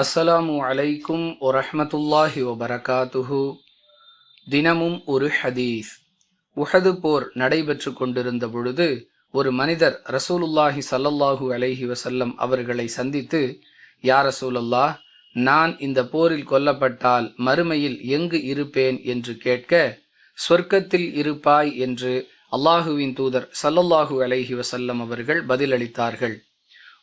அஸ்ஸலாமு அலைக்கும் வரஹ்மத்துல்லாஹி வபரகாத்துஹு. தினமும் ஒரு ஹதீஸ். உஹது போர் நடைபெற்று கொண்டிருந்த பொழுது ஒரு மனிதர் ரசூலுல்லாஹி ஸல்லல்லாஹு அலைஹி வஸல்லம் அவர்களை சந்தித்து, யா ரசூலல்லாஹ், நான் இந்த போரில் கொல்லப்பட்டால் மறுமையில் எங்கு இருப்பேன் என்று கேட்க, சொர்க்கத்தில் இருப்பாய் என்று அல்லாஹுவின் தூதர் ஸல்லல்லாஹு அலைஹி வஸல்லம் அவர்கள் பதிலளித்தார்கள்.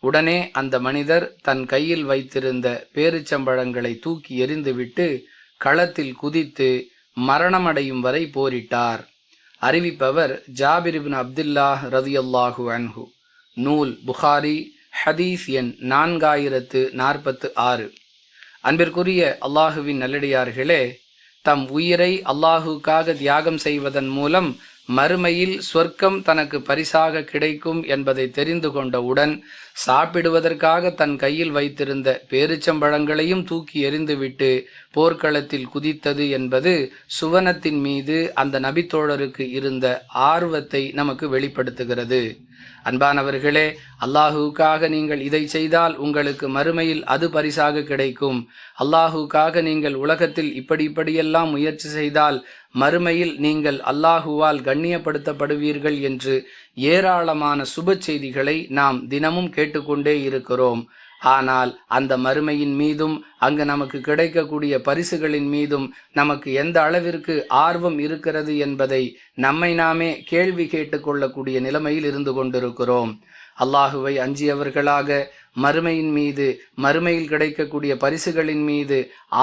உடனே அந்த மனிதர் தன் கையில் வைத்திருந்த பேரிச்சம்பழங்களை தூக்கி எறிந்துவிட்டு களத்தில் குதித்து மரணமடையும் வரை போரிட்டார். அறிவிப்பவர் ஜாபிர் இப்னு அப்துல்லாஹ் ரலியல்லாஹு அன்ஹு. நூல் புகாரி, ஹதீஸ் எண் 4046. அன்பிற்குரிய அல்லாஹுவின் நல்லடியார்களே, தம் உயிரை அல்லாஹுக்காக தியாகம் செய்வதன் மூலம் மறுமையில் சொர்க்கம் தனக்கு பரிசாக கிடைக்கும் என்பதை தெரிந்து கொண்டவுடன் சாப்பிடுவதற்காக தன் கையில் வைத்திருந்த பேரிச்சம்பழங்களையும் தூக்கி எறிந்துவிட்டு போர்க்களத்தில் குதித்தது என்பது சுவனத்தின் மீது அந்த நபித்தோழருக்கு இருந்த ஆர்வத்தை நமக்கு வெளிப்படுத்துகிறது. அன்பானவர்களே, அல்லாஹுக்காக நீங்கள் இதை செய்தால் உங்களுக்கு மறுமையில் அது பரிசாக கிடைக்கும். அல்லாஹுக்காக நீங்கள் உலகத்தில் இப்படியெல்லாம் முயற்சி செய்தால் மறுமையில் நீங்கள் அல்லாஹுவால் கண்ணியப்படுத்தப்படுவீர்கள் என்று ஏராளமான சுப செய்திகளை நாம் தினமும் கேட்டுக்கொண்டே இருக்கிறோம். ஆனால் அந்த மறுமையின் மீதும் அங்கு நமக்கு கிடைக்கக்கூடிய பரிசுகளின் மீதும் நமக்கு எந்த அளவிற்கு ஆர்வம் இருக்கிறது என்பதை நம்மை நாமே கேள்வி கேட்டுக்கொள்ளக்கூடிய நிலைமையில் இருந்து கொண்டிருக்கிறோம். அல்லாஹுவை அஞ்சியவர்களாக மறுமையின் மீது, மறுமையில் கிடைக்கக்கூடிய பரிசுகளின் மீது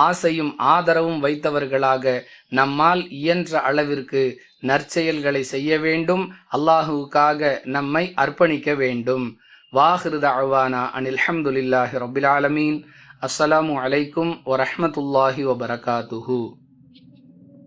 ஆசையும் ஆதரவும் வைத்தவர்களாக நம்மால் இயன்ற அளவிற்கு நற்செயல்களை செய்ய வேண்டும். அல்லாஹுவுக்காக நம்மை அர்ப்பணிக்க வேண்டும். வாஹிரு தஅவானா அனில் ஹம்துலில்லாஹி ரப்பில் ஆலமீன். அஸ்ஸலாமு அலைக்கும் வரஹ்மத்துல்லாஹி வபரகாத்துஹு.